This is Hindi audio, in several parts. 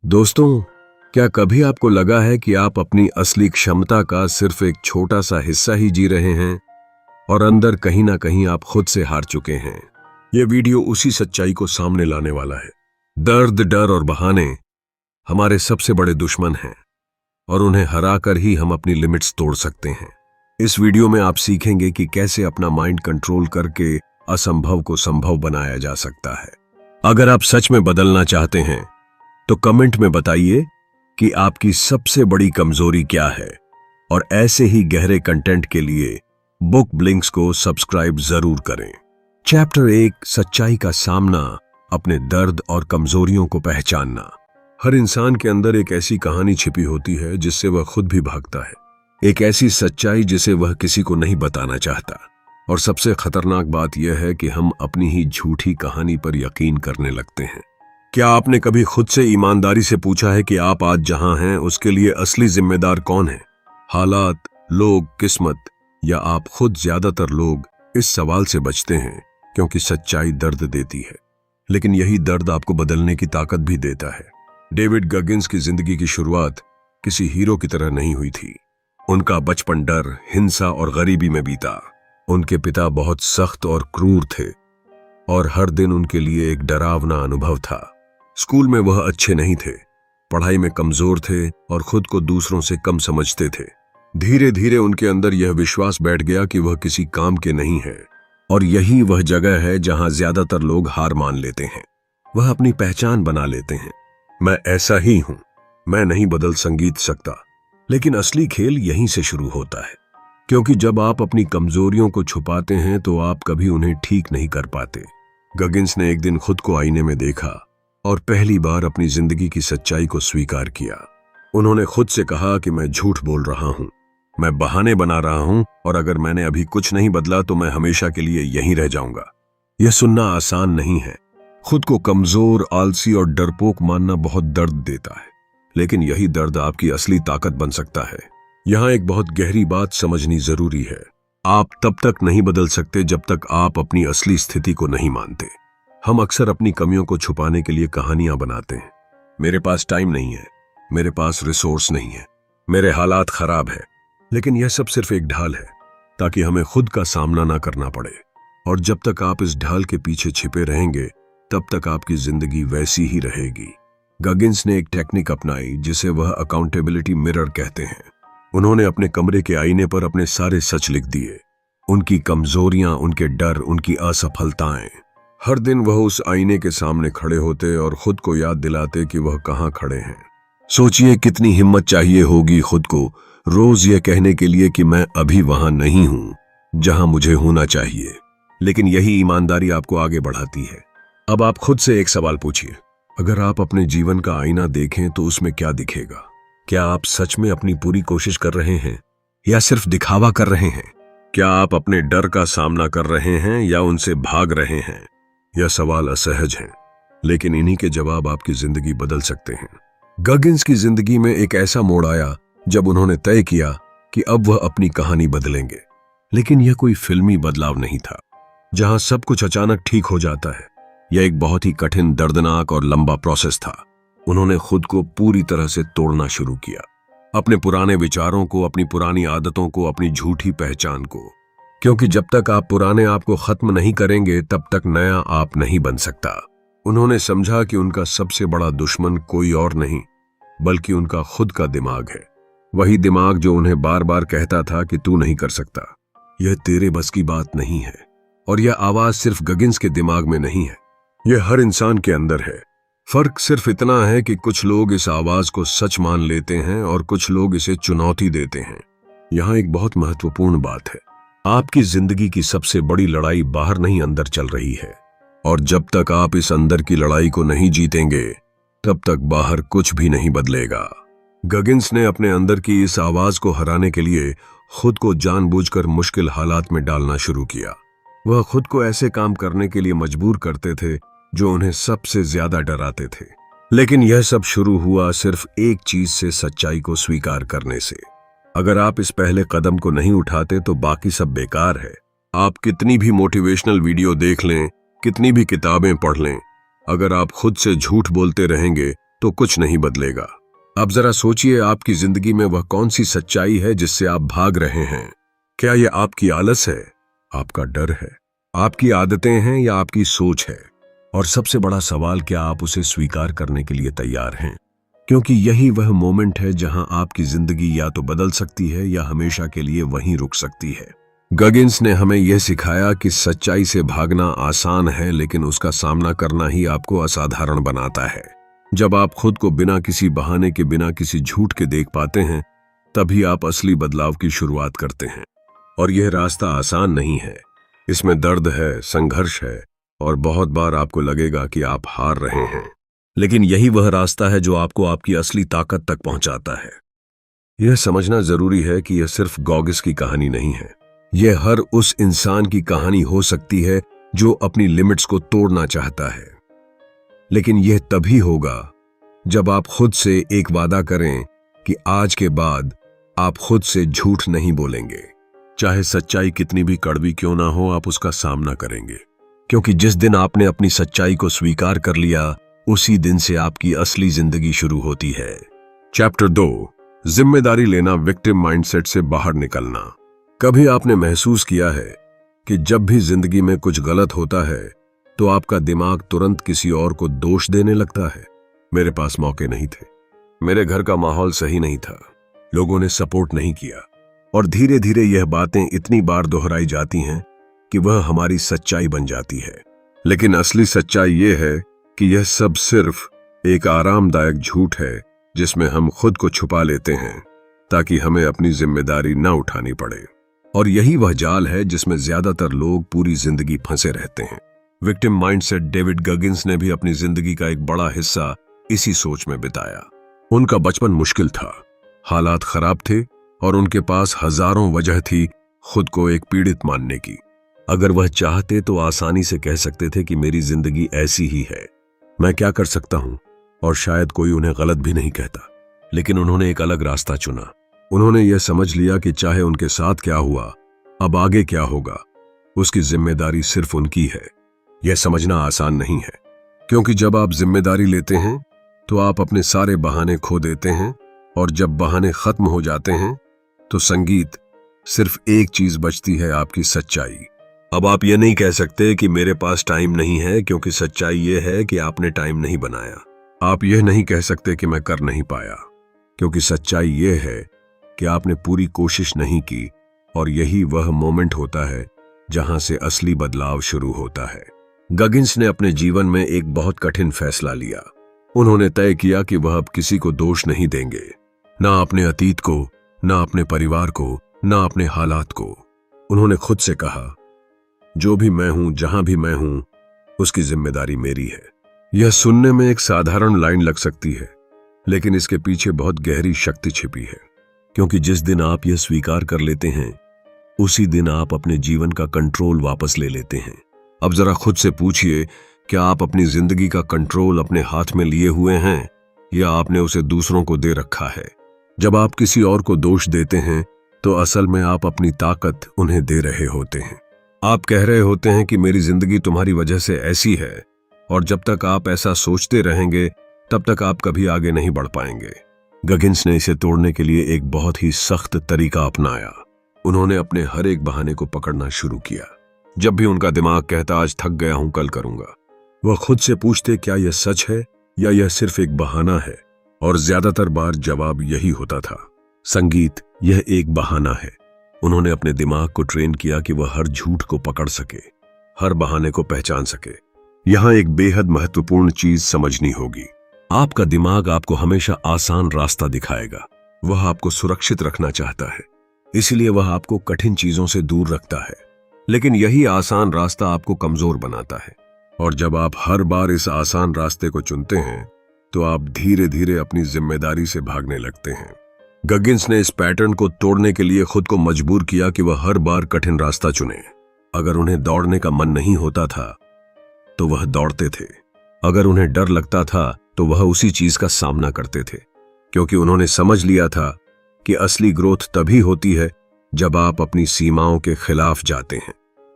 दोस्तों, क्या कभी आपको लगा है कि आप अपनी असली क्षमता का सिर्फ एक छोटा सा हिस्सा ही जी रहे हैं और अंदर कहीं ना कहीं आप खुद से हार चुके हैं? यह वीडियो उसी सच्चाई को सामने लाने वाला है। दर्द, डर और बहाने हमारे सबसे बड़े दुश्मन हैं और उन्हें हराकर ही हम अपनी लिमिट्स तोड़ सकते हैं। इस वीडियो में आप सीखेंगे कि कैसे अपना माइंड कंट्रोल करके असंभव को संभव बनाया जा सकता है। अगर आप सच में बदलना चाहते हैं तो कमेंट में बताइए कि आपकी सबसे बड़ी कमजोरी क्या है, और ऐसे ही गहरे कंटेंट के लिए बुक ब्लिंक्स को सब्सक्राइब जरूर करें। चैप्टर 1, सच्चाई का सामना, अपने दर्द और कमजोरियों को पहचानना। हर इंसान के अंदर एक ऐसी कहानी छिपी होती है जिससे वह खुद भी भागता है, एक ऐसी सच्चाई जिसे वह किसी को नहीं बताना चाहता। और सबसे खतरनाक बात यह है कि हम अपनी ही झूठी कहानी पर यकीन करने लगते हैं। क्या आपने कभी खुद से ईमानदारी से पूछा है कि आप आज जहां हैं उसके लिए असली जिम्मेदार कौन है? हालात, लोग, किस्मत, या आप खुद? ज्यादातर लोग इस सवाल से बचते हैं क्योंकि सच्चाई दर्द देती है, लेकिन यही दर्द आपको बदलने की ताकत भी देता है। डेविड गगिन्स की जिंदगी की शुरुआत किसी हीरो की तरह नहीं हुई थी। उनका बचपन डर, हिंसा और गरीबी में बीता। उनके पिता बहुत सख्त और क्रूर थे और हर दिन उनके लिए एक डरावना अनुभव था। स्कूल में वह अच्छे नहीं थे, पढ़ाई में कमजोर थे और खुद को दूसरों से कम समझते थे। धीरे धीरे उनके अंदर यह विश्वास बैठ गया कि वह किसी काम के नहीं है, और यही वह जगह है जहां ज्यादातर लोग हार मान लेते हैं। वह अपनी पहचान बना लेते हैं। मैं ऐसा ही हूं, मैं नहीं बदल संगीत सकता। लेकिन असली खेल यहीं से शुरू होता है, क्योंकि जब आप अपनी कमजोरियों को छुपाते हैं तो आप कभी उन्हें ठीक नहीं कर पाते। गगिन्स ने एक दिन खुद को आईने में देखा और पहली बार अपनी जिंदगी की सच्चाई को स्वीकार किया। उन्होंने खुद से कहा कि मैं झूठ बोल रहा हूं, मैं बहाने बना रहा हूं, और अगर मैंने अभी कुछ नहीं बदला तो मैं हमेशा के लिए यहीं रह जाऊंगा। यह सुनना आसान नहीं है। खुद को कमजोर, आलसी और डरपोक मानना बहुत दर्द देता है, लेकिन यही दर्द आपकी असली ताकत बन सकता है। यहां एक बहुत गहरी बात समझनी जरूरी है। आप तब तक नहीं बदल सकते जब तक आप अपनी असली स्थिति को नहीं मानते। हम अक्सर अपनी कमियों को छुपाने के लिए कहानियां बनाते हैं। मेरे पास टाइम नहीं है, मेरे पास रिसोर्स नहीं है, मेरे हालात खराब है। लेकिन यह सब सिर्फ एक ढाल है ताकि हमें खुद का सामना ना करना पड़े। और जब तक आप इस ढाल के पीछे छिपे रहेंगे तब तक आपकी जिंदगी वैसी ही रहेगी। गगिन्स ने एक टेक्निक अपनाई जिसे वह अकाउंटेबिलिटी मिरर कहते हैं। उन्होंने अपने कमरे के आईने पर अपने सारे सच लिख दिए, उनकी कमजोरियां, उनके डर, उनकी असफलताएं। हर दिन वह उस आईने के सामने खड़े होते और खुद को याद दिलाते कि वह कहां खड़े हैं। सोचिए कितनी हिम्मत चाहिए होगी खुद को रोज यह कहने के लिए कि मैं अभी वहां नहीं हूं जहां मुझे होना चाहिए। लेकिन यही ईमानदारी आपको आगे बढ़ाती है। अब आप खुद से एक सवाल पूछिए, अगर आप अपने जीवन का आईना देखें तो उसमें क्या दिखेगा? क्या आप सच में अपनी पूरी कोशिश कर रहे हैं या सिर्फ दिखावा कर रहे हैं? क्या आप अपने डर का सामना कर रहे हैं या उनसे भाग रहे हैं? यह सवाल असहज हैं, लेकिन इन्हीं के जवाब आपकी जिंदगी बदल सकते हैं। गगिन्स की जिंदगी में एक ऐसा मोड़ आया जब उन्होंने तय किया कि अब वह अपनी कहानी बदलेंगे। लेकिन यह कोई फिल्मी बदलाव नहीं था जहां सब कुछ अचानक ठीक हो जाता है। यह एक बहुत ही कठिन, दर्दनाक और लंबा प्रोसेस था। उन्होंने खुद को पूरी तरह से तोड़ना शुरू किया, अपने पुराने विचारों को, अपनी पुरानी आदतों को, अपनी झूठी पहचान को। क्योंकि जब तक आप पुराने आप को खत्म नहीं करेंगे तब तक नया आप नहीं बन सकता। उन्होंने समझा कि उनका सबसे बड़ा दुश्मन कोई और नहीं बल्कि उनका खुद का दिमाग है। वही दिमाग जो उन्हें बार बार कहता था कि तू नहीं कर सकता, यह तेरे बस की बात नहीं है। और यह आवाज सिर्फ गगिन्स के दिमाग में नहीं है, यह हर इंसान के अंदर है। फर्क सिर्फ इतना है कि कुछ लोग इस आवाज को सच मान लेते हैं और कुछ लोग इसे चुनौती देते हैं। यहां एक बहुत महत्वपूर्ण बात है, आपकी जिंदगी की सबसे बड़ी लड़ाई बाहर नहीं, अंदर चल रही है। और जब तक आप इस अंदर की लड़ाई को नहीं जीतेंगे तब तक बाहर कुछ भी नहीं बदलेगा। गगिन्स ने अपने अंदर की इस आवाज को हराने के लिए खुद को जानबूझकर मुश्किल हालात में डालना शुरू किया। वह खुद को ऐसे काम करने के लिए मजबूर करते थे जो उन्हें सबसे ज्यादा डराते थे। लेकिन यह सब शुरू हुआ सिर्फ एक चीज से, सच्चाई को स्वीकार करने से। अगर आप इस पहले कदम को नहीं उठाते तो बाकी सब बेकार है। आप कितनी भी मोटिवेशनल वीडियो देख लें, कितनी भी किताबें पढ़ लें, अगर आप खुद से झूठ बोलते रहेंगे तो कुछ नहीं बदलेगा। अब जरा सोचिए, आपकी जिंदगी में वह कौन सी सच्चाई है जिससे आप भाग रहे हैं? क्या यह आपकी आलस है, आपका डर है, आपकी आदतें हैं या आपकी सोच है? और सबसे बड़ा सवाल, क्या आप उसे स्वीकार करने के लिए तैयार हैं? क्योंकि यही वह मोमेंट है जहां आपकी जिंदगी या तो बदल सकती है या हमेशा के लिए वहीं रुक सकती है। गगिन्स ने हमें यह सिखाया कि सच्चाई से भागना आसान है, लेकिन उसका सामना करना ही आपको असाधारण बनाता है। जब आप खुद को बिना किसी बहाने के, बिना किसी झूठ के देख पाते हैं, तभी आप असली बदलाव की शुरुआत करते हैं। और यह रास्ता आसान नहीं है, इसमें दर्द है, संघर्ष है, और बहुत बार आपको लगेगा कि आप हार रहे हैं। लेकिन यही वह रास्ता है जो आपको आपकी असली ताकत तक पहुंचाता है। यह समझना जरूरी है कि यह सिर्फ गॉगिस की कहानी नहीं है, यह हर उस इंसान की कहानी हो सकती है जो अपनी लिमिट्स को तोड़ना चाहता है। लेकिन यह तभी होगा जब आप खुद से एक वादा करें कि आज के बाद आप खुद से झूठ नहीं बोलेंगे। चाहे सच्चाई कितनी भी कड़वी क्यों ना हो, आप उसका सामना करेंगे। क्योंकि जिस दिन आपने अपनी सच्चाई को स्वीकार कर लिया, उसी दिन से आपकी असली जिंदगी शुरू होती है। चैप्टर 2, जिम्मेदारी लेना, विक्टिम माइंडसेट से बाहर निकलना। कभी आपने महसूस किया है कि जब भी जिंदगी में कुछ गलत होता है तो आपका दिमाग तुरंत किसी और को दोष देने लगता है? मेरे पास मौके नहीं थे, मेरे घर का माहौल सही नहीं था, लोगों ने सपोर्ट नहीं किया, और धीरे धीरे यह बातें इतनी बार दोहराई जाती हैं कि वह हमारी सच्चाई बन जाती है। लेकिन असली सच्चाई यह है कि यह सब सिर्फ एक आरामदायक झूठ है जिसमें हम खुद को छुपा लेते हैं ताकि हमें अपनी जिम्मेदारी न उठानी पड़े। और यही वह जाल है जिसमें ज्यादातर लोग पूरी जिंदगी फंसे रहते हैं। विक्टिम माइंडसेट, डेविड गगिन्स ने भी अपनी जिंदगी का एक बड़ा हिस्सा इसी सोच में बिताया। उनका बचपन मुश्किल था, हालात खराब थे, और उनके पास हजारों वजह थी खुद को एक पीड़ित मानने की। अगर वह चाहते तो आसानी से कह सकते थे कि मेरी जिंदगी ऐसी ही है, मैं क्या कर सकता हूं, और शायद कोई उन्हें गलत भी नहीं कहता। लेकिन उन्होंने एक अलग रास्ता चुना। उन्होंने यह समझ लिया कि चाहे उनके साथ क्या हुआ, अब आगे क्या होगा, उसकी जिम्मेदारी सिर्फ उनकी है। यह समझना आसान नहीं है, क्योंकि जब आप जिम्मेदारी लेते हैं तो आप अपने सारे बहाने खो देते हैं, और जब बहाने खत्म हो जाते हैं तो संगीत, सिर्फ एक चीज बचती है, आपकी सच्चाई। अब आप ये नहीं कह सकते कि मेरे पास टाइम नहीं है, क्योंकि सच्चाई ये है कि आपने टाइम नहीं बनाया। आप यह नहीं कह सकते कि मैं कर नहीं पाया, क्योंकि सच्चाई ये है कि आपने पूरी कोशिश नहीं की। और यही वह मोमेंट होता है जहां से असली बदलाव शुरू होता है। गगिन्स ने अपने जीवन में एक बहुत कठिन फैसला लिया। उन्होंने तय किया कि वह अब किसी को दोष नहीं देंगे, ना अपने अतीत को, ना अपने परिवार को, ना अपने हालात को। उन्होंने खुद से कहा, जो भी मैं हूं, जहां भी मैं हूं, उसकी जिम्मेदारी मेरी है। यह सुनने में एक साधारण लाइन लग सकती है, लेकिन इसके पीछे बहुत गहरी शक्ति छिपी है। क्योंकि जिस दिन आप यह स्वीकार कर लेते हैं, उसी दिन आप अपने जीवन का कंट्रोल वापस ले लेते हैं। अब जरा खुद से पूछिए, क्या आप अपनी जिंदगी का कंट्रोल अपने हाथ में लिए हुए हैं, या आपने उसे दूसरों को दे रखा है? जब आप किसी और को दोष देते हैं तो असल में आप अपनी ताकत उन्हें दे रहे होते हैं। आप कह रहे होते हैं कि मेरी जिंदगी तुम्हारी वजह से ऐसी है, और जब तक आप ऐसा सोचते रहेंगे तब तक आप कभी आगे नहीं बढ़ पाएंगे। गगिन्स ने इसे तोड़ने के लिए एक बहुत ही सख्त तरीका अपनाया। उन्होंने अपने हर एक बहाने को पकड़ना शुरू किया। जब भी उनका दिमाग कहता आज थक गया हूं, कल करूंगा, वह खुद से पूछते क्या यह सच है या यह सिर्फ एक बहाना है। और ज्यादातर बार जवाब यही होता था, संगीत, यह एक बहाना है। उन्होंने अपने दिमाग को ट्रेन किया कि वह हर झूठ को पकड़ सके, हर बहाने को पहचान सके। यहां एक बेहद महत्वपूर्ण चीज समझनी होगी। आपका दिमाग आपको हमेशा आसान रास्ता दिखाएगा। वह आपको सुरक्षित रखना चाहता है, इसलिए वह आपको कठिन चीजों से दूर रखता है। लेकिन यही आसान रास्ता आपको कमजोर बनाता है। और जब आप हर बार इस आसान रास्ते को चुनते हैं तो आप धीरे धीरे अपनी जिम्मेदारी से भागने लगते हैं। गगिन्स ने इस पैटर्न को तोड़ने के लिए खुद को मजबूर किया कि वह हर बार कठिन रास्ता चुने। अगर उन्हें दौड़ने का मन नहीं होता था तो वह दौड़ते थे। अगर उन्हें डर लगता था तो वह उसी चीज का सामना करते थे, क्योंकि उन्होंने समझ लिया था कि असली ग्रोथ तभी होती है जब आप अपनी सीमाओं के खिलाफ जाते हैं।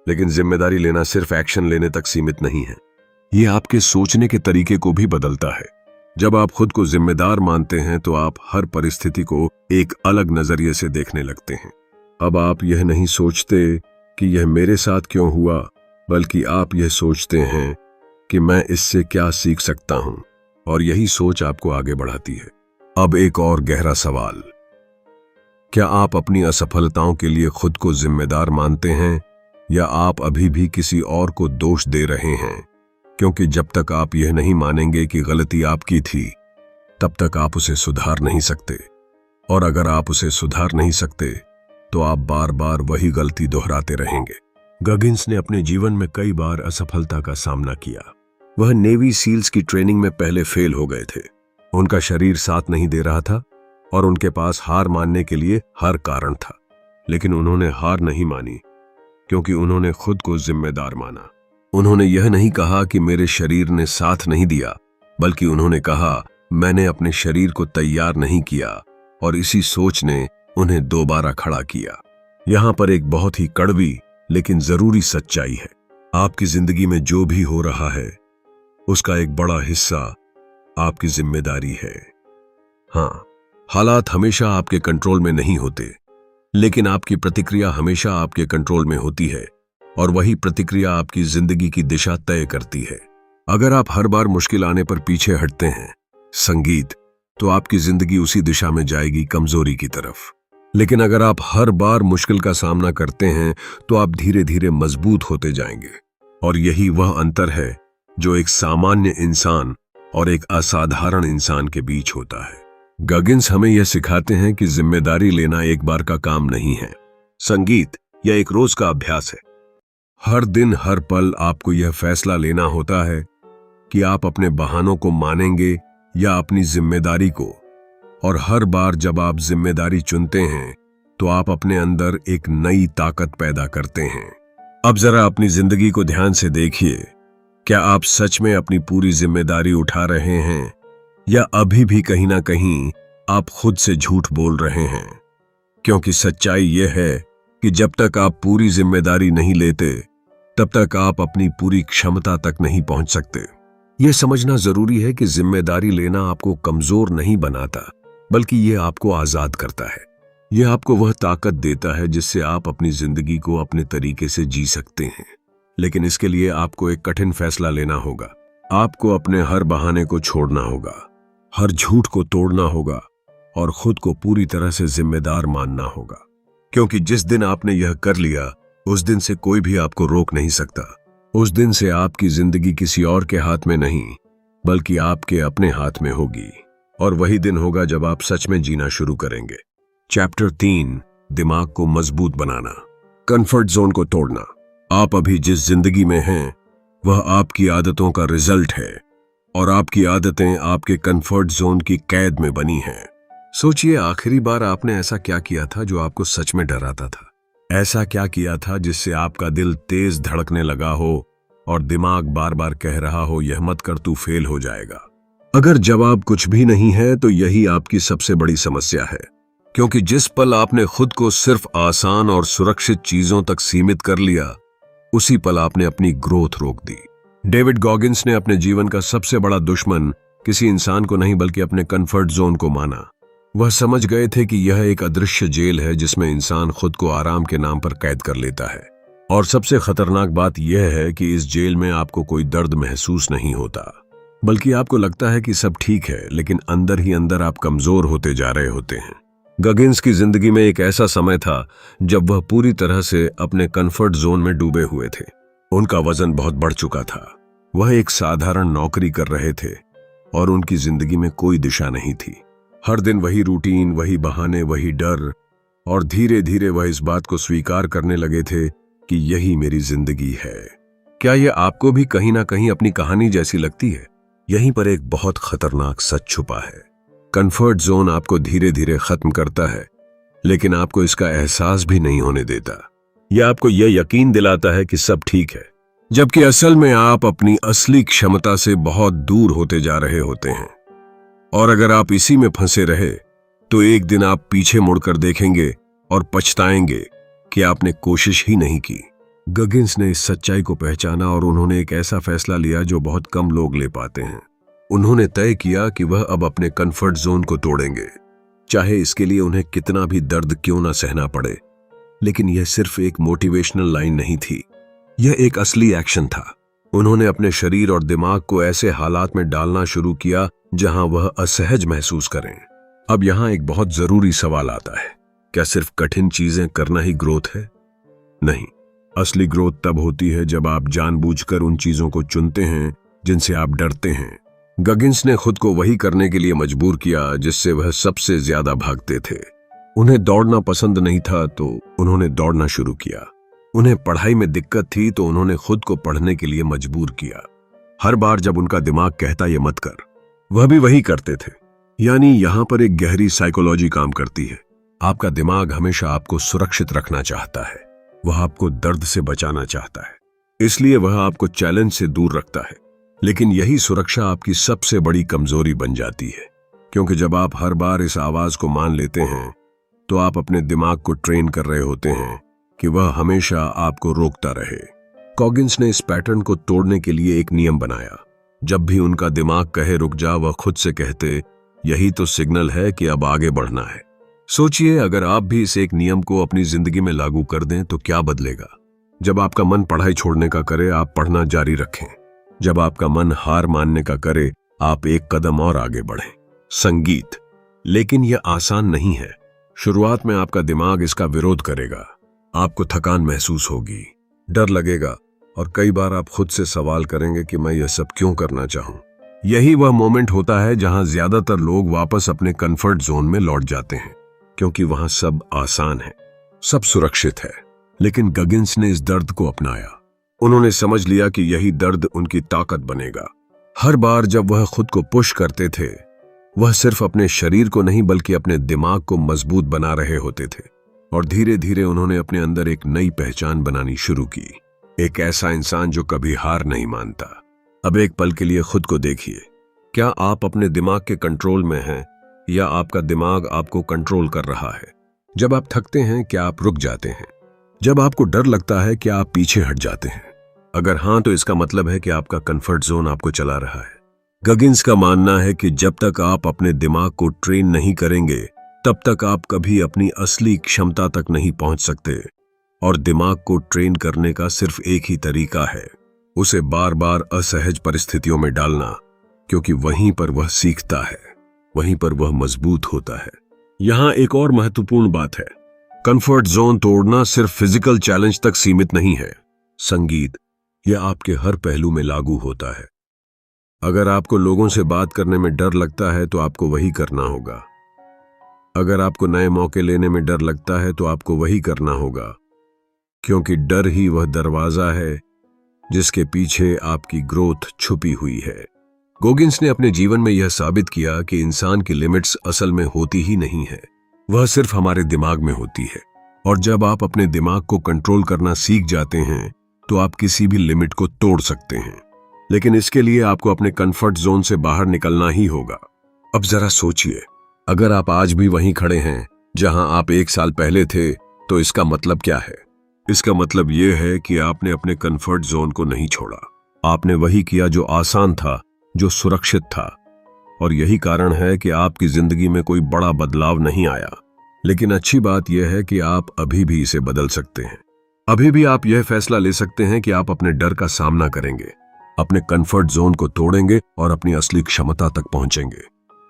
लेकिन जिम्मेदारी लेना सिर्फ एक्शन लेने तक सीमित नहीं है, ये आपके सोचने के तरीके को भी बदलता है। जब आप खुद को जिम्मेदार मानते हैं तो आप हर परिस्थिति को एक अलग नजरिए से देखने लगते हैं। अब आप यह नहीं सोचते कि यह मेरे साथ क्यों हुआ, बल्कि आप यह सोचते हैं कि मैं इससे क्या सीख सकता हूं, और यही सोच आपको आगे बढ़ाती है। अब एक और गहरा सवाल, क्या आप अपनी असफलताओं के लिए खुद को जिम्मेदार मानते हैं, या आप अभी भी किसी और को दोष दे रहे हैं? क्योंकि जब तक आप यह नहीं मानेंगे कि गलती आपकी थी, तब तक आप उसे सुधार नहीं सकते, और अगर आप उसे सुधार नहीं सकते तो आप बार बार वही गलती दोहराते रहेंगे। गगिन्स ने अपने जीवन में कई बार असफलता का सामना किया। वह नेवी सील्स की ट्रेनिंग में पहले फेल हो गए थे। उनका शरीर साथ नहीं दे रहा था और उनके पास हार मानने के लिए हर कारण था, लेकिन उन्होंने हार नहीं मानी क्योंकि उन्होंने खुद को जिम्मेदार माना। उन्होंने यह नहीं कहा कि मेरे शरीर ने साथ नहीं दिया, बल्कि उन्होंने कहा मैंने अपने शरीर को तैयार नहीं किया, और इसी सोच ने उन्हें दोबारा खड़ा किया। यहां पर एक बहुत ही कड़वी लेकिन जरूरी सच्चाई है। आपकी जिंदगी में जो भी हो रहा है उसका एक बड़ा हिस्सा आपकी जिम्मेदारी है। हाँ, हालात हमेशा आपके कंट्रोल में नहीं होते, लेकिन आपकी प्रतिक्रिया हमेशा आपके कंट्रोल में होती है, और वही प्रतिक्रिया आपकी जिंदगी की दिशा तय करती है। अगर आप हर बार मुश्किल आने पर पीछे हटते हैं, संगीत, तो आपकी जिंदगी उसी दिशा में जाएगी, कमजोरी की तरफ। लेकिन अगर आप हर बार मुश्किल का सामना करते हैं तो आप धीरे धीरे मजबूत होते जाएंगे, और यही वह अंतर है जो एक सामान्य इंसान और एक असाधारण इंसान के बीच होता है। गगिन्स हमें यह सिखाते हैं कि जिम्मेदारी लेना एक बार का काम नहीं है, संगीत, यह एक रोज का अभ्यास है। हर दिन हर पल आपको यह फैसला लेना होता है कि आप अपने बहानों को मानेंगे या अपनी जिम्मेदारी को, और हर बार जब आप जिम्मेदारी चुनते हैं तो आप अपने अंदर एक नई ताकत पैदा करते हैं। अब जरा अपनी जिंदगी को ध्यान से देखिए, क्या आप सच में अपनी पूरी जिम्मेदारी उठा रहे हैं, या अभी भी कहीं ना कहीं आप खुद से झूठ बोल रहे हैं? क्योंकि सच्चाई यह है कि जब तक आप पूरी जिम्मेदारी नहीं लेते, तब तक आप अपनी पूरी क्षमता तक नहीं पहुंच सकते। यह समझना जरूरी है कि जिम्मेदारी लेना आपको कमजोर नहीं बनाता, बल्कि यह आपको आजाद करता है। यह आपको वह ताकत देता है जिससे आप अपनी जिंदगी को अपने तरीके से जी सकते हैं। लेकिन इसके लिए आपको एक कठिन फैसला लेना होगा। आपको अपने हर बहाने को छोड़ना होगा, हर झूठ को तोड़ना होगा, और खुद को पूरी तरह से जिम्मेदार मानना होगा। क्योंकि जिस दिन आपने यह कर लिया, उस दिन से कोई भी आपको रोक नहीं सकता। उस दिन से आपकी जिंदगी किसी और के हाथ में नहीं, बल्कि आपके अपने हाथ में होगी, और वही दिन होगा जब आप सच में जीना शुरू करेंगे। चैप्टर 3, दिमाग को मजबूत बनाना, कंफर्ट जोन को तोड़ना। आप अभी जिस जिंदगी में हैं वह आपकी आदतों का रिजल्ट है, और आपकी आदतें आपके कंफर्ट जोन की कैद में बनी हैं। सोचिए, आखिरी बार आपने ऐसा क्या किया था जो आपको सच में डराता था? ऐसा क्या किया था जिससे आपका दिल तेज धड़कने लगा हो और दिमाग बार बार कह रहा हो यह मत कर, तू फेल हो जाएगा? अगर जवाब कुछ भी नहीं है तो यही आपकी सबसे बड़ी समस्या है। क्योंकि जिस पल आपने खुद को सिर्फ आसान और सुरक्षित चीजों तक सीमित कर लिया, उसी पल आपने अपनी ग्रोथ रोक दी। डेविड गॉगिन्स ने अपने जीवन का सबसे बड़ा दुश्मन किसी इंसान को नहीं बल्कि अपने कंफर्ट जोन को माना। वह समझ गए थे कि यह एक अदृश्य जेल है जिसमें इंसान खुद को आराम के नाम पर कैद कर लेता है। और सबसे खतरनाक बात यह है कि इस जेल में आपको कोई दर्द महसूस नहीं होता, बल्कि आपको लगता है कि सब ठीक है, लेकिन अंदर ही अंदर आप कमजोर होते जा रहे होते हैं। गगिन्स की जिंदगी में एक ऐसा समय था जब वह पूरी तरह से अपने कंफर्ट जोन में डूबे हुए थे। उनका वजन बहुत बढ़ चुका था, वह एक साधारण नौकरी कर रहे थे, और उनकी जिंदगी में कोई दिशा नहीं थी। हर दिन वही रूटीन, वही बहाने, वही डर, और धीरे धीरे वह इस बात को स्वीकार करने लगे थे कि यही मेरी जिंदगी है। क्या यह आपको भी कहीं ना कहीं अपनी कहानी जैसी लगती है? यहीं पर एक बहुत खतरनाक सच छुपा है। कंफर्ट जोन आपको धीरे धीरे खत्म करता है, लेकिन आपको इसका एहसास भी नहीं होने देता। यह आपको यह यकीन दिलाता है कि सब ठीक है, जबकि असल में आप अपनी असली क्षमता से बहुत दूर होते जा रहे होते हैं। और अगर आप इसी में फंसे रहे तो एक दिन आप पीछे मुड़कर देखेंगे और पछताएंगे कि आपने कोशिश ही नहीं की। गगिन्स ने इस सच्चाई को पहचाना और उन्होंने एक ऐसा फैसला लिया जो बहुत कम लोग ले पाते हैं। उन्होंने तय किया कि वह अब अपने कंफर्ट जोन को तोड़ेंगे, चाहे इसके लिए उन्हें कितना भी दर्द क्यों ना सहना पड़े। लेकिन यह सिर्फ एक मोटिवेशनल लाइन नहीं थी, यह एक असली एक्शन था। उन्होंने अपने शरीर और दिमाग को ऐसे हालात में डालना शुरू किया जहां वह असहज महसूस करें। अब यहां एक बहुत जरूरी सवाल आता है, क्या सिर्फ कठिन चीजें करना ही ग्रोथ है? नहीं, असली ग्रोथ तब होती है जब आप जानबूझकर उन चीजों को चुनते हैं जिनसे आप डरते हैं। गगिन्स ने खुद को वही करने के लिए मजबूर किया जिससे वह सबसे ज्यादा भागते थे। उन्हें दौड़ना पसंद नहीं था तो उन्होंने दौड़ना शुरू किया। उन्हें पढ़ाई में दिक्कत थी तो उन्होंने खुद को पढ़ने के लिए मजबूर किया। हर बार जब उनका दिमाग कहता ये मत कर, वह भी वही करते थे। यानी यहां पर एक गहरी साइकोलॉजी काम करती है। आपका दिमाग हमेशा आपको सुरक्षित रखना चाहता है, वह आपको दर्द से बचाना चाहता है, इसलिए वह आपको चैलेंज से दूर रखता है। लेकिन यही सुरक्षा आपकी सबसे बड़ी कमजोरी बन जाती है, क्योंकि जब आप हर बार इस आवाज को मान लेते हैं तो आप अपने दिमाग को ट्रेन कर रहे होते हैं कि वह हमेशा आपको रोकता रहे। कॉगिन्स ने इस पैटर्न को तोड़ने के लिए एक नियम बनाया। जब भी उनका दिमाग कहे रुक जा, वह खुद से कहते यही तो सिग्नल है कि अब आगे बढ़ना है। सोचिए, अगर आप भी इस एक नियम को अपनी जिंदगी में लागू कर दें तो क्या बदलेगा। जब आपका मन पढ़ाई छोड़ने का करे, आप पढ़ना जारी रखें। जब आपका मन हार मानने का करे, आप एक कदम और आगे बढ़ें। संगीत, लेकिन यह आसान नहीं है। शुरुआत में आपका दिमाग इसका विरोध करेगा, आपको थकान महसूस होगी, डर लगेगा और कई बार आप खुद से सवाल करेंगे कि मैं यह सब क्यों करना चाहूं। यही वह मोमेंट होता है जहां ज्यादातर लोग वापस अपने कंफर्ट जोन में लौट जाते हैं, क्योंकि वहां सब आसान है, सब सुरक्षित है। लेकिन गगिन्स ने इस दर्द को अपनाया। उन्होंने समझ लिया कि यही दर्द उनकी ताकत बनेगा। हर बार जब वह खुद को पुश करते थे, वह सिर्फ अपने शरीर को नहीं बल्कि अपने दिमाग को मजबूत बना रहे होते थे। और धीरे धीरे उन्होंने अपने अंदर एक नई पहचान बनानी शुरू की, एक ऐसा इंसान जो कभी हार नहीं मानता। अब एक पल के लिए खुद को देखिए, क्या आप अपने दिमाग के कंट्रोल में हैं या आपका दिमाग आपको कंट्रोल कर रहा है? जब आप थकते हैं, क्या आप रुक जाते हैं? जब आपको डर लगता है, क्या आप पीछे हट जाते हैं? अगर हाँ, तो इसका मतलब है कि आपका कंफर्ट जोन आपको चला रहा है। गगिन्स का मानना है कि जब तक आप अपने दिमाग को ट्रेन नहीं करेंगे, तब तक आप कभी अपनी असली क्षमता तक नहीं पहुंच सकते। और दिमाग को ट्रेन करने का सिर्फ एक ही तरीका है, उसे बार बार असहज परिस्थितियों में डालना, क्योंकि वहीं पर वह सीखता है, वहीं पर वह मजबूत होता है। यहां एक और महत्वपूर्ण बात है, कंफर्ट जोन तोड़ना सिर्फ फिजिकल चैलेंज तक सीमित नहीं है। संगीत, यह आपके हर पहलू में लागू होता है। अगर आपको लोगों से बात करने में डर लगता है तो आपको वही करना होगा। अगर आपको नए मौके लेने में डर लगता है तो आपको वही करना होगा, क्योंकि डर ही वह दरवाजा है जिसके पीछे आपकी ग्रोथ छुपी हुई है। गोगिन्स ने अपने जीवन में यह साबित किया कि इंसान की लिमिट्स असल में होती ही नहीं है, वह सिर्फ हमारे दिमाग में होती है। और जब आप अपने दिमाग को कंट्रोल करना सीख जाते हैं तो आप किसी भी लिमिट को तोड़ सकते हैं। लेकिन इसके लिए आपको अपने कंफर्ट जोन से बाहर निकलना ही होगा। अब जरा सोचिए, अगर आप आज भी वहीं खड़े हैं जहां आप 1 साल पहले थे, तो इसका मतलब क्या है? इसका मतलब यह है कि आपने अपने कंफर्ट जोन को नहीं छोड़ा। आपने वही किया जो आसान था, जो सुरक्षित था। और यही कारण है कि आपकी जिंदगी में कोई बड़ा बदलाव नहीं आया। लेकिन अच्छी बात यह है कि आप अभी भी इसे बदल सकते हैं। अभी भी आप यह फैसला ले सकते हैं कि आप अपने डर का सामना करेंगे, अपने कंफर्ट जोन को तोड़ेंगे और अपनी असली क्षमता तक पहुंचेंगे।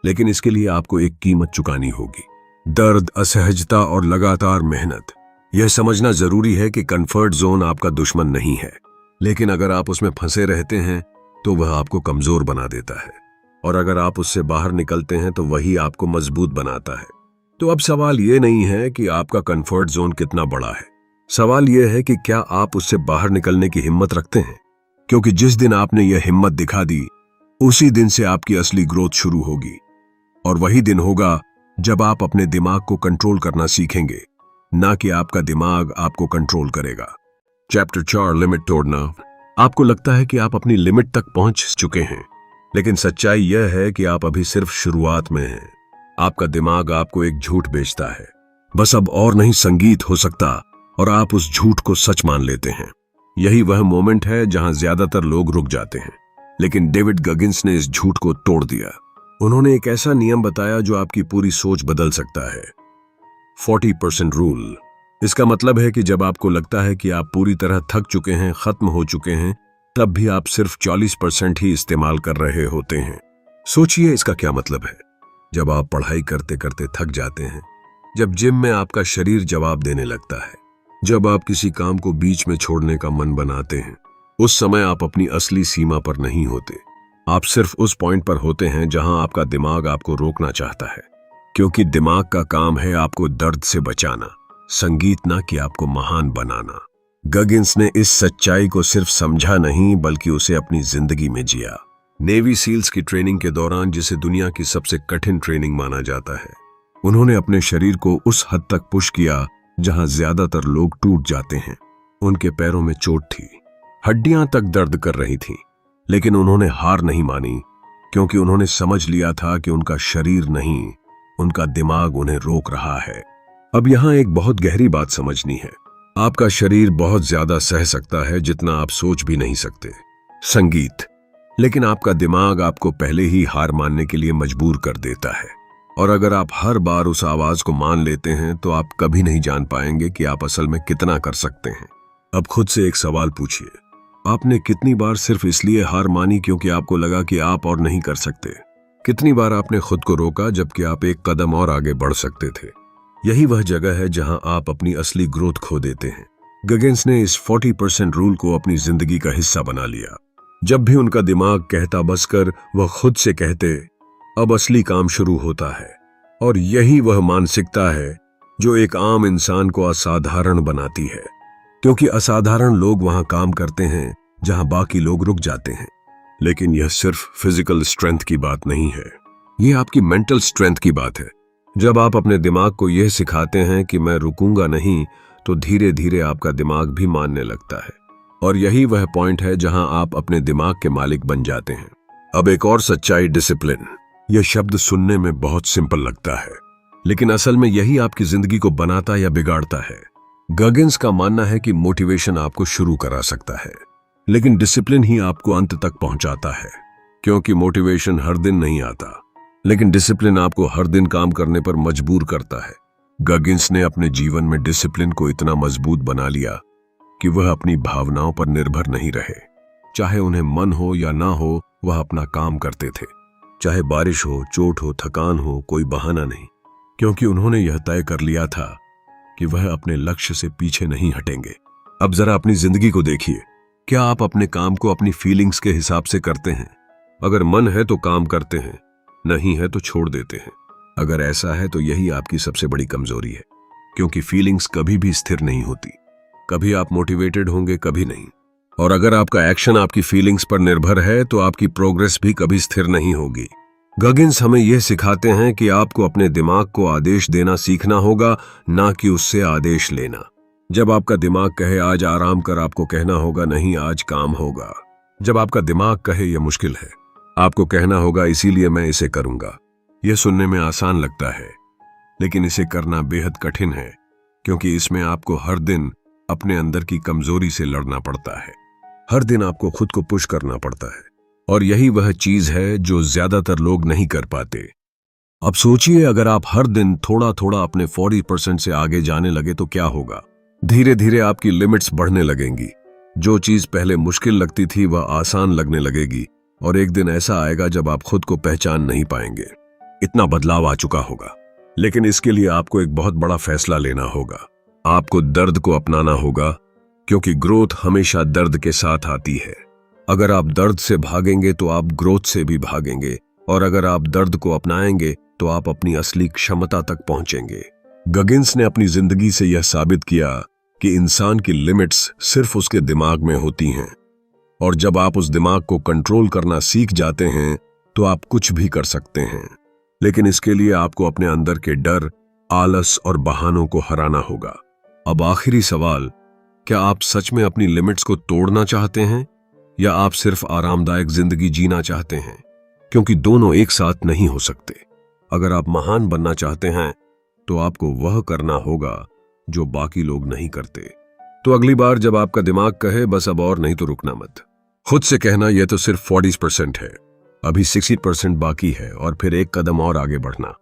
लेकिन इसके लिए आपको एक कीमत चुकानी होगी, दर्द, असहजता और लगातार मेहनत। यह समझना जरूरी है कि कंफर्ट जोन आपका दुश्मन नहीं है, लेकिन अगर आप उसमें फंसे रहते हैं तो वह आपको कमजोर बना देता है, और अगर आप उससे बाहर निकलते हैं तो वही आपको मजबूत बनाता है। तो अब सवाल यह नहीं है कि आपका कंफर्ट जोन कितना बड़ा है, सवाल यह है कि क्या आप उससे बाहर निकलने की हिम्मत रखते हैं। क्योंकि जिस दिन आपने यह हिम्मत दिखा दी, उसी दिन से आपकी असली ग्रोथ शुरू होगी। और वही दिन होगा जब आप अपने दिमाग को कंट्रोल करना सीखेंगे, ना कि आपका दिमाग आपको कंट्रोल करेगा। चैप्टर 4, लिमिट तोड़ना। आपको लगता है कि आप अपनी लिमिट तक पहुंच चुके हैं, लेकिन सच्चाई यह है कि आप अभी सिर्फ शुरुआत में हैं। आपका दिमाग आपको एक झूठ बेचता है, बस अब और नहीं संगीत हो सकता, और आप उस झूठ को सच मान लेते हैं। यही वह मोमेंट है जहां ज्यादातर लोग रुक जाते हैं। लेकिन डेविड गगिन्स ने इस झूठ को तोड़ दिया। उन्होंने एक ऐसा नियम बताया जो आपकी पूरी सोच बदल सकता है। 40% रूल। इसका मतलब है कि जब आपको लगता है कि आप पूरी तरह थक चुके हैं, खत्म हो चुके हैं, तब भी आप सिर्फ 40% ही इस्तेमाल कर रहे होते हैं। सोचिए इसका क्या मतलब है। जब आप पढ़ाई करते करते थक जाते हैं, जब जिम में आपका शरीर जवाब देने लगता है, जब आप किसी काम को बीच में छोड़ने का मन बनाते हैं, उस समय आप अपनी असली सीमा पर नहीं होते। आप सिर्फ उस पॉइंट पर होते हैं जहां आपका दिमाग आपको रोकना चाहता है, क्योंकि दिमाग का काम है आपको दर्द से बचाना, संगीत ना कि आपको महान बनाना। गगिन्स ने इस सच्चाई को सिर्फ समझा नहीं बल्कि उसे अपनी जिंदगी में जिया। नेवी सील्स की ट्रेनिंग के दौरान, जिसे दुनिया की सबसे कठिन ट्रेनिंग माना जाता है, उन्होंने अपने शरीर को उस हद तक पुश किया जहां ज्यादातर लोग टूट जाते हैं। उनके पैरों में चोट थी, हड्डियां तक दर्द कर रही थीं, लेकिन उन्होंने हार नहीं मानी, क्योंकि उन्होंने समझ लिया था कि उनका शरीर नहीं, उनका दिमाग उन्हें रोक रहा है। अब यहां एक बहुत गहरी बात समझनी है। आपका शरीर बहुत ज्यादा सह सकता है जितना आप सोच भी नहीं सकते, संगीत, लेकिन आपका दिमाग आपको पहले ही हार मानने के लिए मजबूर कर देता है। और अगर आप हर बार उस आवाज को मान लेते हैं तो आप कभी नहीं जान पाएंगे कि आप असल में कितना कर सकते हैं। अब खुद से एक सवाल पूछिए, आपने कितनी बार सिर्फ इसलिए हार मानी क्योंकि आपको लगा कि आप और नहीं कर सकते? कितनी बार आपने खुद को रोका जबकि आप एक कदम और आगे बढ़ सकते थे? यही वह जगह है जहां आप अपनी असली ग्रोथ खो देते हैं। गगिन्स ने इस 40% रूल को अपनी जिंदगी का हिस्सा बना लिया। जब भी उनका दिमाग कहता बस कर, वह खुद से कहते अब असली काम शुरू होता है। और यही वह मानसिकता है जो एक आम इंसान को असाधारण बनाती है, क्योंकि असाधारण लोग वहां काम करते हैं जहां बाकी लोग रुक जाते हैं। लेकिन यह सिर्फ फिजिकल स्ट्रेंथ की बात नहीं है, यह आपकी मेंटल स्ट्रेंथ की बात है। जब आप अपने दिमाग को यह सिखाते हैं कि मैं रुकूंगा नहीं, तो धीरे धीरे आपका दिमाग भी मानने लगता है। और यही वह पॉइंट है जहां आप अपने दिमाग के मालिक बन जाते हैं। अब एक और सच्चाई, डिसिप्लिन। यह शब्द सुनने में बहुत सिंपल लगता है, लेकिन असल में यही आपकी जिंदगी को बनाता या बिगाड़ता है। गगिन्स का मानना है कि मोटिवेशन आपको शुरू करा सकता है, लेकिन डिसिप्लिन ही आपको अंत तक पहुंचाता है। क्योंकि मोटिवेशन हर दिन नहीं आता, लेकिन डिसिप्लिन आपको हर दिन काम करने पर मजबूर करता है। गगिन्स ने अपने जीवन में डिसिप्लिन को इतना मजबूत बना लिया कि वह अपनी भावनाओं पर निर्भर नहीं रहे। चाहे उन्हें मन हो या ना हो, वह अपना काम करते थे। चाहे बारिश हो, चोट हो, थकान हो, कोई बहाना नहीं, क्योंकि उन्होंने यह तय कर लिया था कि वह अपने लक्ष्य से पीछे नहीं हटेंगे। अब जरा अपनी जिंदगी को देखिए। क्या आप अपने काम को अपनी फीलिंग्स के हिसाब से करते हैं? अगर मन है तो काम करते हैं, नहीं है तो छोड़ देते हैं। अगर ऐसा है तो यही आपकी सबसे बड़ी कमजोरी है, क्योंकि फीलिंग्स कभी भी स्थिर नहीं होती। कभी आप मोटिवेटेड होंगे, कभी नहीं। और अगर आपका एक्शन आपकी फीलिंग्स पर निर्भर है तो आपकी प्रोग्रेस भी कभी स्थिर नहीं होगी। गगिन्स हमें यह सिखाते हैं कि आपको अपने दिमाग को आदेश देना सीखना होगा, ना कि उससे आदेश लेना। जब आपका दिमाग कहे आज आराम कर, आपको कहना होगा नहीं, आज काम होगा। जब आपका दिमाग कहे यह मुश्किल है, आपको कहना होगा इसीलिए मैं इसे करूंगा। यह सुनने में आसान लगता है, लेकिन इसे करना बेहद कठिन है, क्योंकि इसमें आपको हर दिन अपने अंदर की कमजोरी से लड़ना पड़ता है। हर दिन आपको खुद को पुश करना पड़ता है, और यही वह चीज है जो ज्यादातर लोग नहीं कर पाते। अब सोचिए, अगर आप हर दिन थोड़ा थोड़ा अपने 40% से आगे जाने लगे तो क्या होगा? धीरे धीरे आपकी लिमिट्स बढ़ने लगेंगी। जो चीज पहले मुश्किल लगती थी वह आसान लगने लगेगी, और एक दिन ऐसा आएगा जब आप खुद को पहचान नहीं पाएंगे। इतना बदलाव आ चुका होगा, लेकिन इसके लिए आपको एक बहुत बड़ा फैसला लेना होगा। आपको दर्द को अपनाना होगा, क्योंकि ग्रोथ हमेशा दर्द के साथ आती है। अगर आप दर्द से भागेंगे तो आप ग्रोथ से भी भागेंगे, और अगर आप दर्द को अपनाएंगे तो आप अपनी असली क्षमता तक पहुंचेंगे। गगिन्स ने अपनी जिंदगी से यह साबित किया कि इंसान की लिमिट्स सिर्फ उसके दिमाग में होती हैं, और जब आप उस दिमाग को कंट्रोल करना सीख जाते हैं तो आप कुछ भी कर सकते हैं। लेकिन इसके लिए आपको अपने अंदर के डर, आलस और बहानों को हराना होगा। अब आखिरी सवाल, क्या आप सच में अपनी लिमिट्स को तोड़ना चाहते हैं, या आप सिर्फ आरामदायक जिंदगी जीना चाहते हैं? क्योंकि दोनों एक साथ नहीं हो सकते। अगर आप महान बनना चाहते हैं तो आपको वह करना होगा जो बाकी लोग नहीं करते। तो अगली बार जब आपका दिमाग कहे बस अब और नहीं, तो रुकना मत। खुद से कहना यह तो सिर्फ 40% है, अभी 60% बाकी है, और फिर एक कदम और आगे बढ़ना,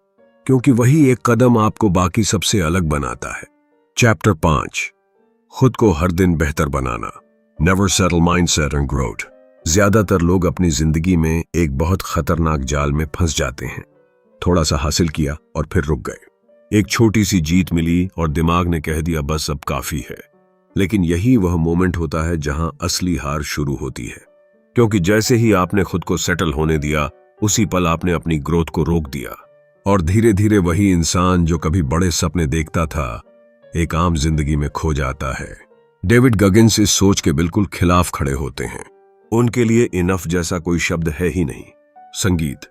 क्योंकि वही एक कदम आपको बाकी सबसे अलग बनाता है। चैप्टर 5, खुद को हर दिन बेहतर बनाना, never settle mindset and growth. ज्यादातर लोग अपनी जिंदगी में एक बहुत खतरनाक जाल में फंस जाते हैं। थोड़ा सा हासिल किया और फिर रुक गए। एक छोटी सी जीत मिली और दिमाग ने कह दिया बस अब काफी है। लेकिन यही वह मोमेंट होता है जहां असली हार शुरू होती है, क्योंकि जैसे ही आपने खुद को सेटल होने दिया, उसी पल आपने अपनी ग्रोथ को रोक दिया, और धीरे धीरे वही इंसान जो कभी बड़े सपने देखता था, एक आम जिंदगी में खो जाता है। डेविड गगिन्स इस सोच के बिल्कुल खिलाफ खड़े होते हैं। उनके लिए इनफ जैसा कोई शब्द है ही नहीं। संगीत,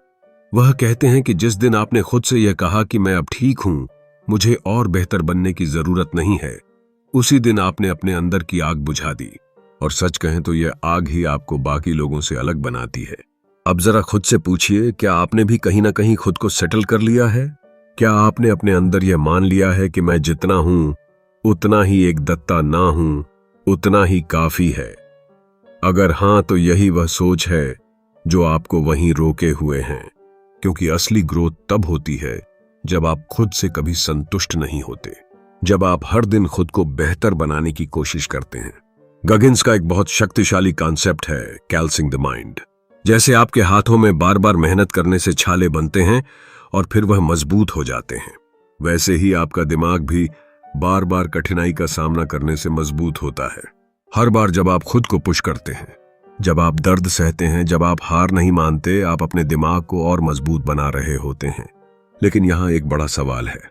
वह कहते हैं कि जिस दिन आपने खुद से यह कहा कि मैं अब ठीक हूं, मुझे और बेहतर बनने की जरूरत नहीं है, उसी दिन आपने अपने अंदर की आग बुझा दी। और सच कहें तो यह आग ही आपको बाकी लोगों से अलग बनाती है। अब जरा खुद से पूछिए, क्या आपने भी कहीं ना कहीं खुद को सेटल कर लिया है? क्या आपने अपने अंदर यह मान लिया है कि मैं जितना हूं उतना ही एक दत्ता ना हूं, उतना ही काफी है? अगर हां, तो यही वह सोच है जो आपको वहीं रोके हुए हैं, क्योंकि असली ग्रोथ तब होती है जब आप खुद से कभी संतुष्ट नहीं होते, जब आप हर दिन खुद को बेहतर बनाने की कोशिश करते हैं। गगिन्स का एक बहुत शक्तिशाली कॉन्सेप्ट है कैल्सिंग द माइंड। जैसे आपके हाथों में बार बार मेहनत करने से छाले बनते हैं और फिर वह मजबूत हो जाते हैं, वैसे ही आपका दिमाग भी बार बार कठिनाई का सामना करने से मजबूत होता है। हर बार जब आप खुद को पुश करते हैं, जब आप दर्द सहते हैं, जब आप हार नहीं मानते, आप अपने दिमाग को और मजबूत बना रहे होते हैं। लेकिन यहां एक बड़ा सवाल है,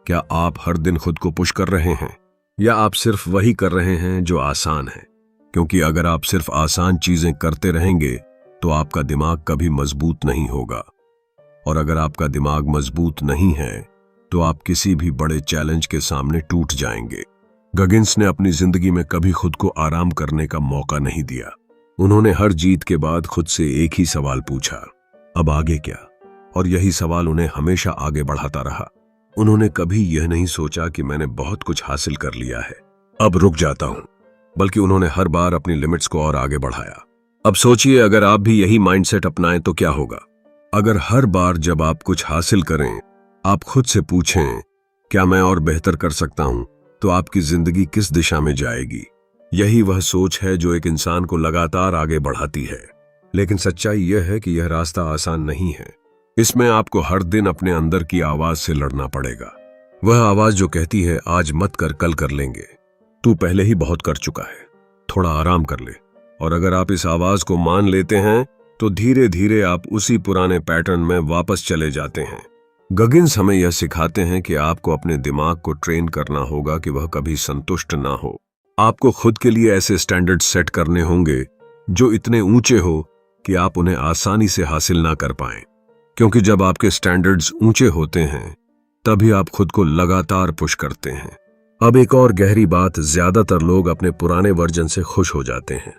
क्या आप हर दिन खुद को पुश कर रहे हैं, या आप सिर्फ वही कर रहे हैं जो आसान है? क्योंकि अगर आप सिर्फ आसान चीजें करते रहेंगे तो आपका दिमाग कभी मजबूत नहीं होगा, और अगर आपका दिमाग मजबूत नहीं है तो आप किसी भी बड़े चैलेंज के सामने टूट जाएंगे। गगिन्स ने अपनी जिंदगी में कभी खुद को आराम करने का मौका नहीं दिया। उन्होंने हर जीत के बाद खुद से एक ही सवाल पूछा, अब आगे क्या? और यही सवाल उन्हें हमेशा आगे बढ़ाता रहा। उन्होंने कभी यह नहीं सोचा कि मैंने बहुत कुछ हासिल कर लिया है, अब रुक जाता हूं, बल्कि उन्होंने हर बार अपनी लिमिट्स को और आगे बढ़ाया। अब सोचिए, अगर आप भी यही माइंडसेट अपनाएं तो क्या होगा? अगर हर बार जब आप कुछ हासिल करें, आप खुद से पूछें, क्या मैं और बेहतर कर सकता हूं, तो आपकी जिंदगी किस दिशा में जाएगी? यही वह सोच है जो एक इंसान को लगातार आगे बढ़ाती है। लेकिन सच्चाई यह है कि यह रास्ता आसान नहीं है। इसमें आपको हर दिन अपने अंदर की आवाज से लड़ना पड़ेगा। वह आवाज जो कहती है आज मत कर, कल कर लेंगे, तू पहले ही बहुत कर चुका है, थोड़ा आराम कर ले। और अगर आप इस आवाज को मान लेते हैं तो धीरे धीरे आप उसी पुराने पैटर्न में वापस चले जाते हैं। गगिन्स हमें यह सिखाते हैं कि आपको अपने दिमाग को ट्रेन करना होगा कि वह कभी संतुष्ट ना हो। आपको खुद के लिए ऐसे स्टैंडर्ड सेट करने होंगे जो इतने ऊंचे हो कि आप उन्हें आसानी से हासिल ना कर पाएं, क्योंकि जब आपके स्टैंडर्ड्स ऊंचे होते हैं तभी आप खुद को लगातार पुश करते हैं। अब एक और गहरी बात, ज्यादातर लोग अपने पुराने वर्जन से खुश हो जाते हैं।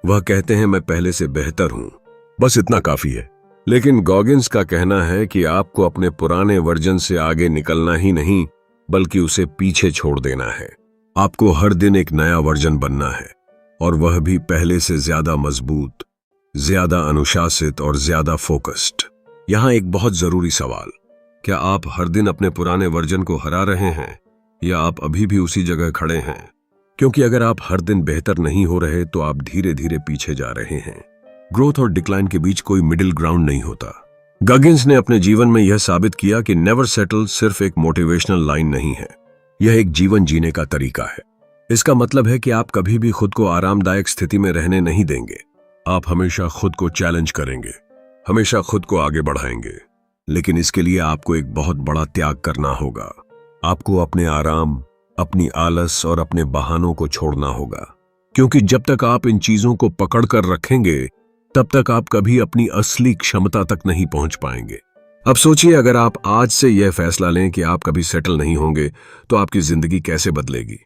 वह कहते हैं मैं पहले से बेहतर हूं, बस इतना काफी है। लेकिन गॉगिन्स का कहना है कि आपको अपने पुराने वर्जन से आगे निकलना ही नहीं, बल्कि उसे पीछे छोड़ देना है। आपको हर दिन एक नया वर्जन बनना है, और वह भी पहले से ज्यादा मजबूत, ज्यादा अनुशासित और ज्यादा फोकस्ड। यहां एक बहुत जरूरी सवाल, क्या आप हर दिन अपने पुराने वर्जन को हरा रहे हैं, या आप अभी भी उसी जगह खड़े हैं? क्योंकि अगर आप हर दिन बेहतर नहीं हो रहे तो आप धीरे धीरे पीछे जा रहे हैं। ग्रोथ और डिक्लाइन के बीच कोई मिडिल ग्राउंड नहीं होता। गगिन्स ने अपने जीवन में यह साबित किया कि नेवर सेटल सिर्फ एक मोटिवेशनल लाइन नहीं है, यह एक जीवन जीने का तरीका है। इसका मतलब है कि आप कभी भी खुद को आरामदायक स्थिति में रहने नहीं देंगे। आप हमेशा खुद को चैलेंज करेंगे, हमेशा खुद को आगे बढ़ाएंगे। लेकिन इसके लिए आपको एक बहुत बड़ा त्याग करना होगा। आपको अपने आराम, अपनी आलस और अपने बहानों को छोड़ना होगा, क्योंकि जब तक आप इन चीजों को पकड़ कर रखेंगे तब तक आप कभी अपनी असली क्षमता तक नहीं पहुंच पाएंगे। अब सोचिए, अगर आप आज से यह फैसला लें कि आप कभी सेटल नहीं होंगे तो आपकी जिंदगी कैसे बदलेगी।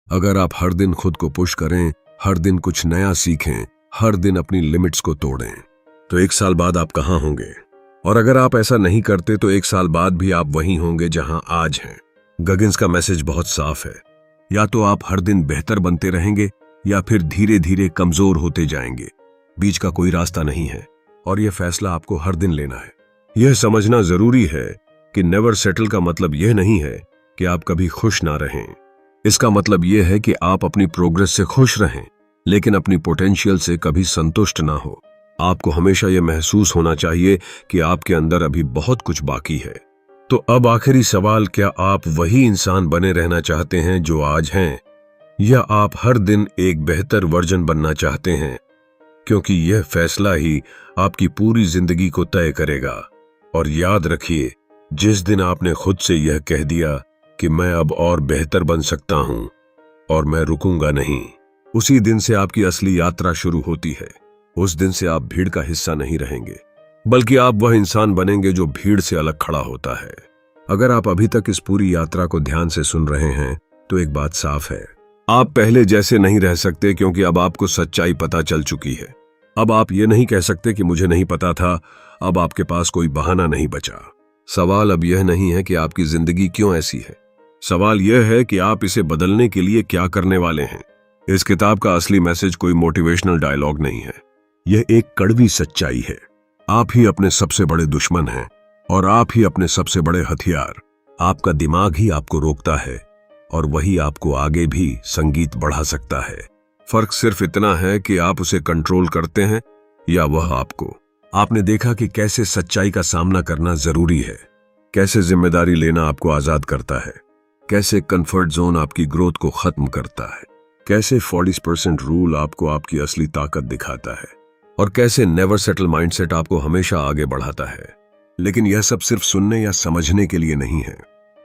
अगर आप हर दिन खुद को पुश करें, हर दिन कुछ नया सीखें, हर दिन अपनी लिमिट्स को तोड़ें, तो एक साल बाद आप कहां होंगे? और अगर आप ऐसा नहीं करते तो एक साल बाद भी आप वहीं होंगे जहां आज हैं। गगिन्स का मैसेज बहुत साफ है, या तो आप हर दिन बेहतर बनते रहेंगे या फिर धीरे धीरे कमजोर होते जाएंगे। बीच का कोई रास्ता नहीं है और यह फैसला आपको हर दिन लेना है। यह समझना जरूरी है कि नेवर सेटल का मतलब यह नहीं है कि आप कभी खुश ना रहें। इसका मतलब यह है कि आप अपनी प्रोग्रेस से खुश रहें, लेकिन अपनी पोटेंशियल से कभी संतुष्ट ना हो। आपको हमेशा यह महसूस होना चाहिए कि आपके अंदर अभी बहुत कुछ बाकी है। तो अब आखिरी सवाल, क्या आप वही इंसान बने रहना चाहते हैं जो आज हैं, या आप हर दिन एक बेहतर वर्जन बनना चाहते हैं? क्योंकि यह फैसला ही आपकी पूरी जिंदगी को तय करेगा। और याद रखिए, जिस दिन आपने खुद से यह कह दिया कि मैं अब और बेहतर बन सकता हूं और मैं रुकूंगा नहीं, उसी दिन से आपकी असली यात्रा शुरू होती है। उस दिन से आप भीड़ का हिस्सा नहीं रहेंगे, बल्कि आप वह इंसान बनेंगे जो भीड़ से अलग खड़ा होता है। अगर आप अभी तक इस पूरी यात्रा को ध्यान से सुन रहे हैं तो एक बात साफ है, आप पहले जैसे नहीं रह सकते, क्योंकि अब आपको सच्चाई पता चल चुकी है। अब आप ये नहीं कह सकते कि मुझे नहीं पता था। अब आपके पास कोई बहाना नहीं बचा। सवाल अब यह नहीं है कि आपकी जिंदगी क्यों ऐसी है, सवाल यह है कि आप इसे बदलने के लिए क्या करने वाले हैं। इस किताब का असली मैसेज कोई मोटिवेशनल डायलॉग नहीं है, यह एक कड़वी सच्चाई है। आप ही अपने सबसे बड़े दुश्मन हैं और आप ही अपने सबसे बड़े हथियार। आपका दिमाग ही आपको रोकता है और वही आपको आगे भी संगीत बढ़ा सकता है। फर्क सिर्फ इतना है कि आप उसे कंट्रोल करते हैं या वह आपको। आपने देखा कि कैसे सच्चाई का सामना करना जरूरी है, कैसे जिम्मेदारी लेना आपको आजाद करता है, कैसे कंफर्ट जोन आपकी ग्रोथ को खत्म करता है, कैसे 40% रूल आपको आपकी असली ताकत दिखाता है, और कैसे नेवर सेटल माइंडसेट आपको हमेशा आगे बढ़ाता है। लेकिन यह सब सिर्फ सुनने या समझने के लिए नहीं है।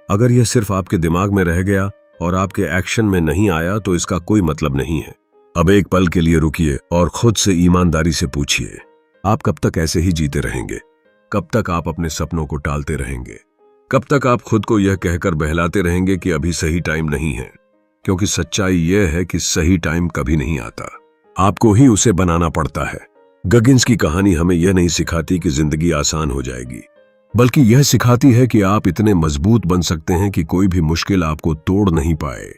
अगर यह सिर्फ आपके दिमाग में रह गया और आपके एक्शन में नहीं आया तो इसका कोई मतलब नहीं है। अब एक पल के लिए रुकिए और खुद से ईमानदारी से पूछिए, आप कब तक ऐसे ही जीते रहेंगे? कब तक आप अपने सपनों को टालते रहेंगे? कब तक आप खुद को यह कहकर बहलाते रहेंगे कि अभी सही टाइम नहीं है? क्योंकि सच्चाई यह है कि सही टाइम कभी नहीं आता, आपको ही उसे बनाना पड़ता है। गगिन्स की कहानी हमें यह नहीं सिखाती कि जिंदगी आसान हो जाएगी, बल्कि यह सिखाती है कि आप इतने मजबूत बन सकते हैं कि कोई भी मुश्किल आपको तोड़ नहीं पाए।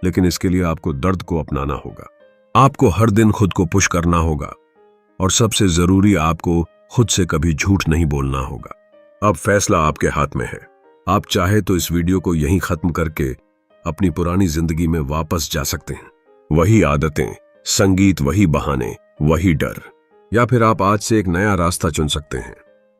लेकिन इसके लिए आपको दर्द को अपनाना होगा, आपको हर दिन खुद को पुश करना होगा, और सबसे जरूरी, आपको खुद से कभी झूठ नहीं बोलना होगा। अब फैसला आपके हाथ में है। आप चाहे तो इस वीडियो को यहीं खत्म करके अपनी पुरानी जिंदगी में वापस जा सकते हैं। वही आदतें, संगीत, वही बहाने, वही डर। या फिर आप आज से एक नया रास्ता चुन सकते हैं,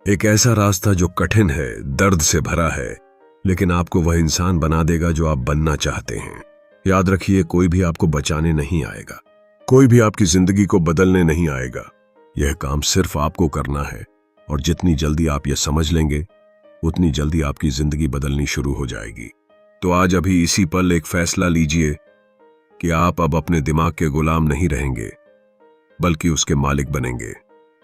एक ऐसा रास्ता जो कठिन है, दर्द से भरा है, लेकिन आपको वह इंसान बना देगा जो आप बनना चाहते हैं। याद रखिए, कोई भी आपको बचाने नहीं आएगा, कोई भी आपकी जिंदगी को बदलने नहीं आएगा। यह काम सिर्फ आपको करना है, और जितनी जल्दी आप यह समझ लेंगे उतनी जल्दी आपकी जिंदगी बदलनी शुरू हो जाएगी। तो आज अभी इसी पल एक फैसला लीजिए कि आप अब अपने दिमाग के गुलाम नहीं रहेंगे, बल्कि उसके मालिक बनेंगे।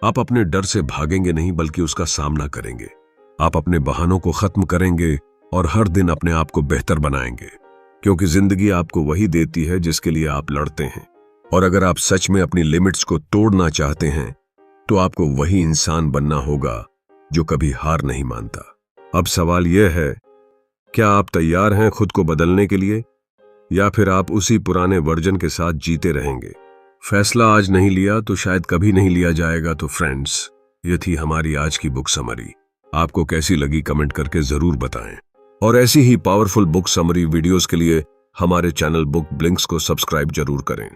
आप अपने डर से भागेंगे नहीं, बल्कि उसका सामना करेंगे। आप अपने बहानों को खत्म करेंगे और हर दिन अपने आप को बेहतर बनाएंगे, क्योंकि जिंदगी आपको वही देती है जिसके लिए आप लड़ते हैं। और अगर आप सच में अपनी लिमिट्स को तोड़ना चाहते हैं तो आपको वही इंसान बनना होगा जो कभी हार नहीं मानता। अब सवाल यह है, क्या आप तैयार हैं खुद को बदलने के लिए, या फिर आप उसी पुराने वर्जन के साथ जीते रहेंगे? फैसला आज नहीं लिया तो शायद कभी नहीं लिया जाएगा। तो फ्रेंड्स, ये थी हमारी आज की बुक समरी। आपको कैसी लगी कमेंट करके जरूर बताएं, और ऐसी ही पावरफुल बुक समरी वीडियोस के लिए हमारे चैनल बुक ब्लिंक्स को सब्सक्राइब जरूर करें।